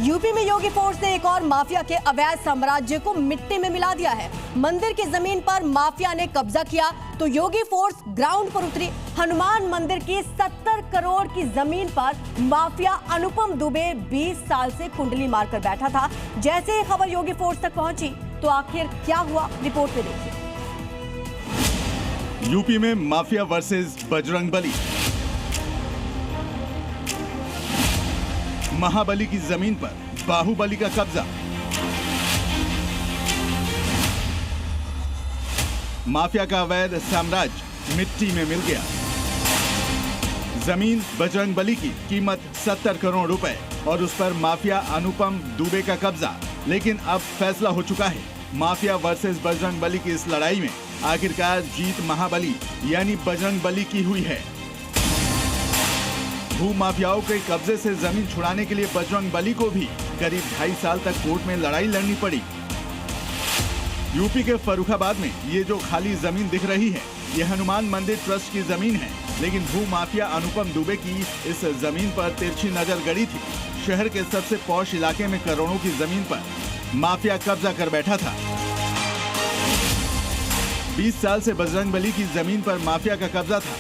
UP में योगी force ने एक और माफिया के अवैध साम्राज्य को मिट्टी में मिला दिया है। मंदिर की जमीन पर माफिया ने कब्जा किया तो योगी फोर्स ग्राउंड पर उतरी। हनुमान मंदिर की 70 करोड़ की जमीन पर माफिया अनुपम दुबे 20 साल से कुंडली मारकर बैठा था। जैसे ही खबर योगी फोर्स तक पहुंची तो आखिर क्या हुआ, रिपोर्ट में देखिए। यूपी में माफिया वर्सेस बजरंगबली। महाबली की जमीन पर बाहुबली का कब्जा। माफिया का अवैध साम्राज्य मिट्टी में मिल गया। जमीन बजरंगबली की कीमत 70 करोड़ रुपए और उस पर माफिया अनुपम दुबे का कब्जा। लेकिन अब फैसला हो चुका है। माफिया वर्सेस बजरंगबली की इस लड़ाई में आखिरकार जीत महाबली यानी बजरंगबली की हुई है। भू माफियाओं के कब्जे से जमीन छुड़ाने के लिए बजरंगबली को भी करीब 2.5 साल तक कोर्ट में लड़ाई लड़नी पड़ी। यूपी के फर्रुखाबाद में ये जो खाली जमीन दिख रही है, ये हनुमान मंदिर ट्रस्ट की जमीन है। लेकिन भू माफिया अनुपम दुबे की इस जमीन पर तिरछी नजर गड़ी थी। शहर के सबसे पॉश इलाके में करोड़ों की जमीन पर माफिया कब्जा कर बैठा था। 20 साल से बजरंगबली की जमीन पर माफिया का कब्जा था।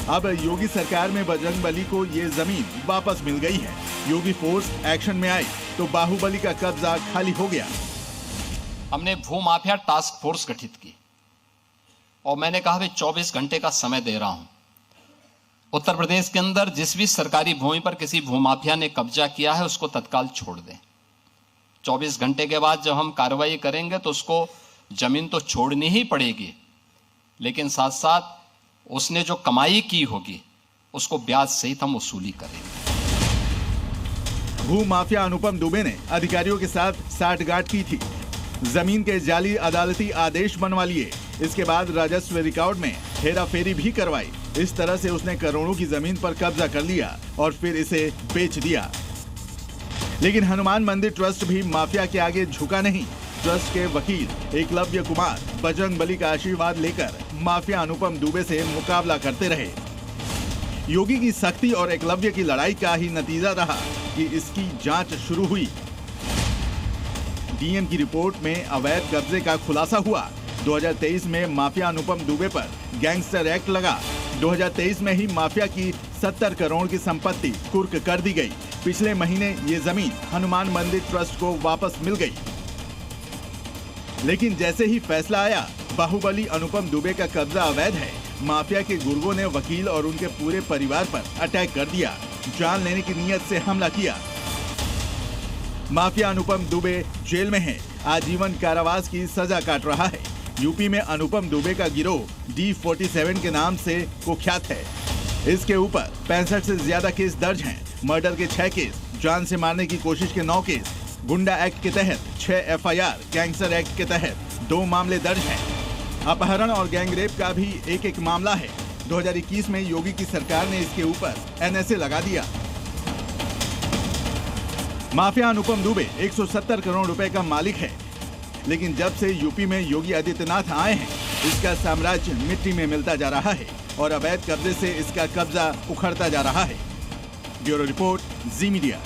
अब योगी सरकार में बजरंगबली को ये जमीन वापस मिल गई है। योगी फोर्स एक्शन में आई तो बाहुबली का कब्जा खाली हो गया। हमने भू माफिया टास्क फोर्स गठित की और मैंने कहा भाई 24 घंटे का समय दे रहा हूं। उत्तर प्रदेश के अंदर जिस भी सरकारी भूमि पर किसी भूमाफिया ने कब्जा किया है उसको तत्काल छोड़ दें। 24 घंटे के बाद जब हम कार्रवाई करेंगे तो उसको जमीन तो छोड़नी ही पड़ेगी, लेकिन साथ साथ उसने जो कमाई की होगी उसको ब्याज सहित हम वसूली करेंगे। भू माफिया अनुपम दुबे ने अधिकारियों के साथ साठगांठ की थी। जमीन के जाली अदालती आदेश बनवा लिए। इसके बाद राजस्व रिकॉर्ड में हेराफेरी भी करवाई। इस तरह से उसने करोड़ों की जमीन पर कब्जा कर लिया और फिर इसे बेच दिया। लेकिन हनुमान मंदिर ट्रस्ट भी माफिया के आगे झुका नहीं। ट्रस्ट के वकील एकलव्य कुमार बजरंगबली का आशीर्वाद लेकर माफिया अनुपम दुबे से मुकाबला करते रहे। योगी की सख्ती और एकलव्य की लड़ाई का ही नतीजा रहा कि इसकी जांच शुरू हुई। डीएम की रिपोर्ट में अवैध कब्जे का खुलासा हुआ। 2023 में माफिया अनुपम दुबे पर गैंगस्टर एक्ट लगा। 2023 में ही माफिया की 70 करोड़ की संपत्ति कुर्क कर दी गई। पिछले महीने ये जमीन हनुमान मंदिर ट्रस्ट को वापस मिल गई। लेकिन जैसे ही फैसला आया, बाहुबली अनुपम दुबे का कब्जा अवैध है, माफिया के गुर्गों ने वकील और उनके पूरे परिवार पर अटैक कर दिया। जान लेने की नीयत से हमला किया। माफिया अनुपम दुबे जेल में है। आजीवन कारावास की सजा काट रहा है। यूपी में अनुपम दुबे का गिरोह D47 के नाम से कुख्यात है। इसके ऊपर 65 से ज्यादा केस दर्ज हैं। मर्डर के 6 केस, जान से मारने की कोशिश के 9 केस, गुंडा एक्ट के तहत 6 FIR, गैंगस्टर एक्ट के तहत 2 मामले दर्ज हैं। अपहरण और गैंगरेप का भी एक मामला है। 2021 में योगी की सरकार ने इसके ऊपर NSA लगा दिया। माफिया अनुपम दुबे 170 करोड़ रुपए का मालिक है। लेकिन जब से यूपी में योगी आदित्यनाथ आए हैं, इसका साम्राज्य मिट्टी में मिलता जा रहा है और अवैध कब्जे से इसका कब्जा उखड़ता जा रहा है। ब्यूरो रिपोर्ट, जी मीडिया।